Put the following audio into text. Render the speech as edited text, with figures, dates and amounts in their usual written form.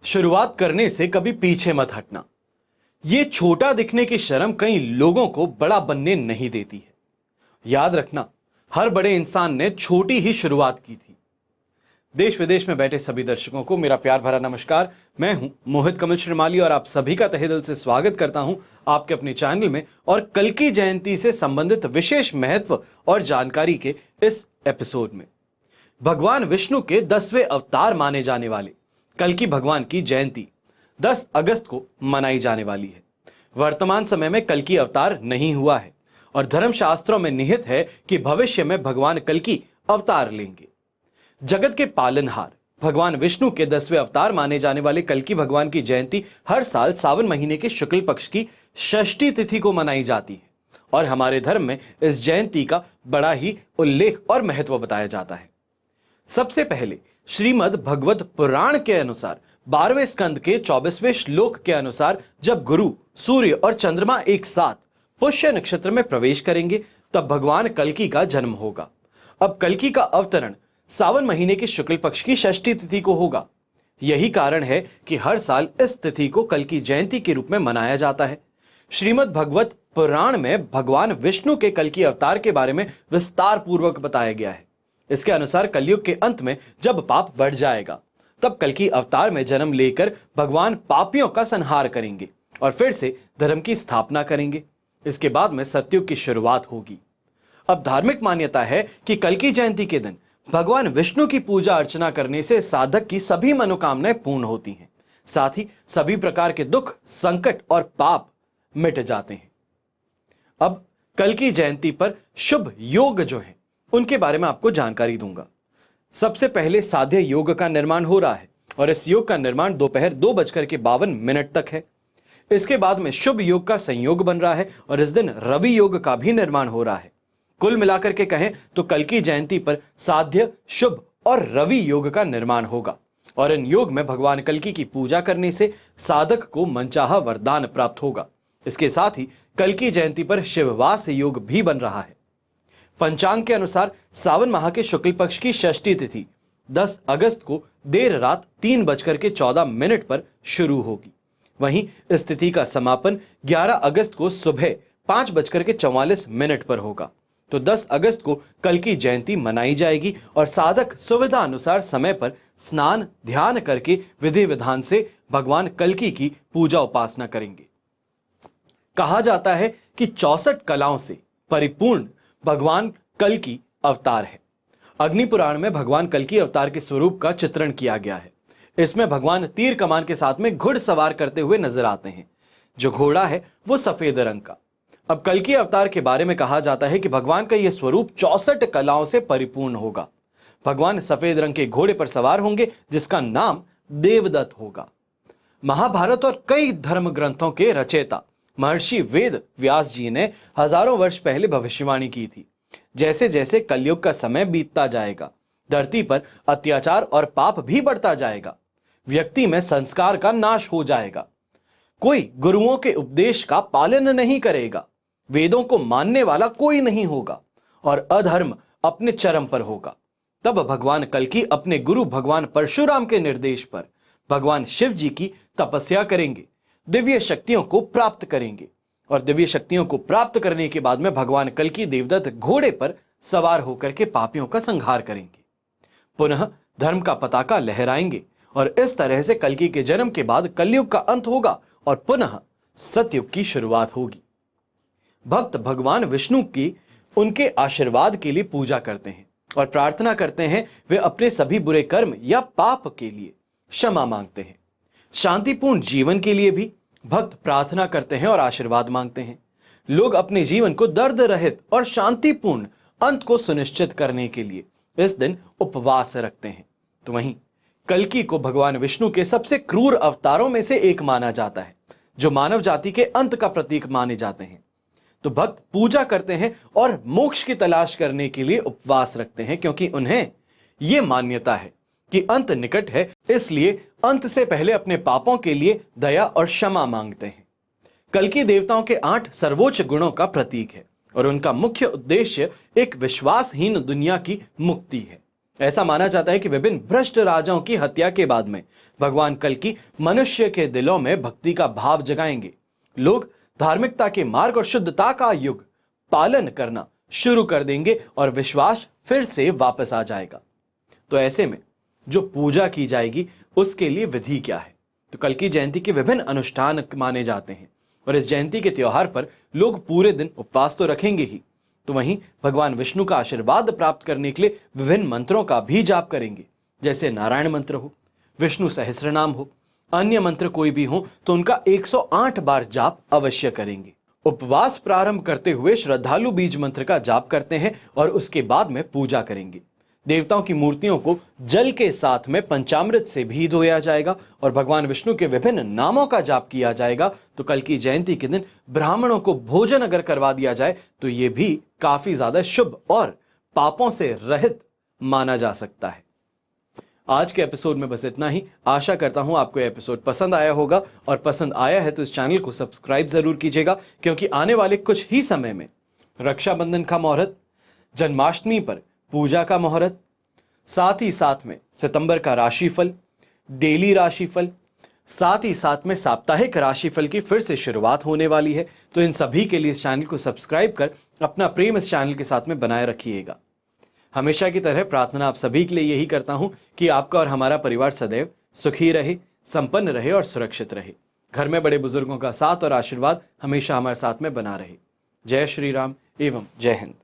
शुरुआत करने से कभी पीछे मत हटना। ये छोटा दिखने की शर्म कई लोगों को बड़ा बनने नहीं देती है। याद रखना, हर बड़े इंसान ने छोटी ही शुरुआत की थी। देश विदेश में बैठे सभी दर्शकों को मेरा प्यार भरा नमस्कार। मैं हूं मोहित कमल श्रीमाली और आप सभी का तहे दिल से स्वागत करता हूं आपके अपने चैनल में और कल्कि जयंती से संबंधित विशेष महत्व और जानकारी के इस एपिसोड में। भगवान विष्णु के 10वें अवतार माने जाने वाले कल्कि भगवान की जयंती 10 अगस्त को मनाई जाने वाली है। वर्तमान समय में कल्कि अवतार नहीं हुआ है और धर्मशास्त्रों में निहित है कि भविष्य में भगवान कल्कि अवतार लेंगे। जगत के पालनहार भगवान विष्णु के 10वें अवतार माने जाने वाले कल्कि भगवान की जयंती हर साल सावन महीने के शुक्ल पक्ष की षष्ठी तिथि को मनाई जाती है और हमारे धर्म में इस जयंती का बड़ा ही उल्लेख और महत्व बताया जाता है। सबसे पहले श्रीमद् भगवत पुराण के अनुसार 12वें स्कंद के 24वें श्लोक के अनुसार जब गुरु, सूर्य और चंद्रमा एक साथ पुष्य नक्षत्र में प्रवेश करेंगे तब भगवान कल्कि का जन्म होगा। अब कल्कि का अवतरण सावन महीने के शुक्ल पक्ष की षष्ठी तिथि को होगा। यही कारण है कि हर साल इस तिथि को कल्कि जयंती के रूप में मनाया जाता है। श्रीमद् भगवत पुराण में भगवान विष्णु के कल्कि अवतार के बारे में विस्तार पूर्वक बताया गया है। इसके अनुसार कलयुग के अंत में जब पाप बढ़ जाएगा तब कल्कि अवतार में जन्म लेकर भगवान पापियों का संहार करेंगे और फिर से धर्म की स्थापना करेंगे। इसके बाद में सतयुग की शुरुआत होगी। अब धार्मिक मान्यता है कि कल्कि जयंती के दिन भगवान विष्णु की पूजा अर्चना करने से साधक की सभी मनोकामनाएं पूर्ण होती हैं, साथ ही सभी प्रकार के दुख, संकट और पाप मिट जाते हैं। अब कल्कि जयंती पर शुभ योग जो है उनके बारे में आपको जानकारी दूंगा। सबसे पहले साध्य योग का निर्माण हो रहा है और इस योग का निर्माण दोपहर 2:52 तक है। इसके बाद में शुभ योग का संयोग बन रहा है और इस दिन रवि योग का भी निर्माण हो रहा है। कुल मिलाकर के कहें तो कल्कि जयंती पर साध्य, शुभ और रवि योग का निर्माण होगा और इन योग में भगवान कल्कि की पूजा करने से साधक को मनचाहा वरदान प्राप्त होगा। इसके साथ ही कल्कि जयंती पर शिववास योग भी बन रहा है। पंचांग के अनुसार सावन माह के शुक्ल पक्ष की षष्ठी तिथि 10 अगस्त को देर रात 3:14 पर शुरू होगी। वहीं इस तिथि का समापन 11 अगस्त को सुबह 5:44 पर होगा। तो 10 अगस्त को कल्कि जयंती मनाई जाएगी और साधक सुविधा अनुसार समय पर स्नान ध्यान करके विधि विधान से भगवान कल्कि की पूजा उपासना करेंगे। कहा जाता है कि 64 कलाओं से परिपूर्ण भगवान कल्कि अवतार है। अग्नि पुराण में भगवान कल्कि अवतार के स्वरूप का चित्रण किया गया है। इसमें भगवान तीर कमान के साथ में घुड़सवार करते हुए नजर आते हैं। जो घोड़ा है वो सफेद रंग का। अब कल्कि अवतार के बारे में कहा जाता है कि भगवान का यह स्वरूप 64 कलाओं से परिपूर्ण होगा। भगवान सफेद रंग के घोड़े पर सवार होंगे जिसका नाम देवदत्त होगा। महाभारत और कई धर्म ग्रंथों के रचयिता महर्षि वेद व्यास जी ने हजारों वर्ष पहले भविष्यवाणी की थी। जैसे जैसे कलयुग का समय बीतता जाएगा धरती पर अत्याचार और पाप भी बढ़ता जाएगा। व्यक्ति में संस्कार का नाश हो जाएगा। कोई गुरुओं के उपदेश का पालन नहीं करेगा। वेदों को मानने वाला कोई नहीं होगा और अधर्म अपने चरम पर होगा। तब भगवान कल्कि अपने गुरु भगवान परशुराम के निर्देश पर भगवान शिव जी की तपस्या करेंगे, दिव्य शक्तियों को प्राप्त करेंगे और दिव्य शक्तियों को प्राप्त करने के बाद में भगवान कल्कि देवदत्त घोड़े पर सवार होकर के पापियों का संहार करेंगे। पुनः धर्म का पताका लहराएंगे और इस तरह से कल्कि के जन्म के बाद कलयुग का अंत होगा और पुनः सतयुग की शुरुआत होगी। भक्त भगवान विष्णु की उनके आशीर्वाद के लिए पूजा करते हैं और प्रार्थना करते हैं। वे अपने सभी बुरे कर्म या पाप के लिए क्षमा मांगते हैं। शांतिपूर्ण जीवन के लिए भी भक्त प्रार्थना करते हैं और आशीर्वाद मांगते हैं। लोग अपने जीवन को दर्द रहित और शांतिपूर्ण अंत को सुनिश्चित करने के लिए इस दिन उपवास रखते हैं। तो वहीं कल्कि को भगवान विष्णु के सबसे क्रूर अवतारों में से एक माना जाता है, जो मानव जाति के अंत का प्रतीक माने जाते हैं। तो भक्त पूजा करते हैं और मोक्ष की तलाश करने के लिए उपवास रखते हैं, क्योंकि उन्हें यह मान्यता है कि अंत निकट है, इसलिए अंत से पहले अपने पापों के लिए दया और क्षमा मांगते हैं। कल्कि देवताओं के 8 सर्वोच्च गुणों का प्रतीक है और उनका मुख्य उद्देश्य एक विश्वासहीन दुनिया की मुक्ति है। ऐसा माना जाता है कि विभिन्न भ्रष्ट राजाओं की हत्या के बाद में भगवान कल्कि मनुष्य के दिलों में भक्ति का भाव जगाएंगे। लोग धार्मिकता के मार्ग और शुद्धता का युग पालन करना शुरू कर देंगे और विश्वास फिर से वापस आ जाएगा। तो ऐसे में जो पूजा की जाएगी उसके लिए विधि क्या है? तो कल्कि जयंती के विभिन्न अनुष्ठान माने जाते हैं और इस जयंती के त्योहार पर लोग पूरे दिन उपवास तो रखेंगे ही, तो वहीं भगवान विष्णु का आशीर्वाद प्राप्त करने के लिए विभिन्न मंत्रों का भी जाप करेंगे। जैसे नारायण मंत्र हो, विष्णु सहस्त्रनाम हो, अन्य मंत्र कोई भी हो तो उनका 108 बार जाप अवश्य करेंगे। उपवास प्रारंभ करते हुए श्रद्धालु बीज मंत्र का जाप करते हैं और उसके बाद में पूजा करेंगे। देवताओं की मूर्तियों को जल के साथ में पंचामृत से भी धोया जाएगा और भगवान विष्णु के विभिन्न नामों का जाप किया जाएगा। तो कल्कि जयंती के दिन ब्राह्मणों को भोजन अगर करवा दिया जाए तो यह भी काफी ज्यादा शुभ और पापों से रहित माना जा सकता है। आज के एपिसोड में बस इतना ही। आशा करता हूं आपको यह एपिसोड पसंद आया होगा और पसंद आया है तो इस चैनल को सब्सक्राइब जरूर कीजिएगा, क्योंकि आने वाले कुछ ही समय में रक्षाबंधन का मुहूर्त, जन्माष्टमी पर पूजा का मुहूर्त, साथ ही साथ में सितंबर का राशिफल, डेली राशिफल, साथ ही साथ में साप्ताहिक राशिफल की फिर से शुरुआत होने वाली है। तो इन सभी के लिए इस चैनल को सब्सक्राइब कर अपना प्रेम इस चैनल के साथ में बनाए रखिएगा। हमेशा की तरह प्रार्थना आप सभी के लिए यही करता हूं कि आपका और हमारा परिवार सदैव सुखी रहे, संपन्न रहे और सुरक्षित रहे। घर में बड़े बुजुर्गों का साथ और आशीर्वाद हमेशा हमारे साथ में बना रहे। जय श्री राम एवं जय हिंद।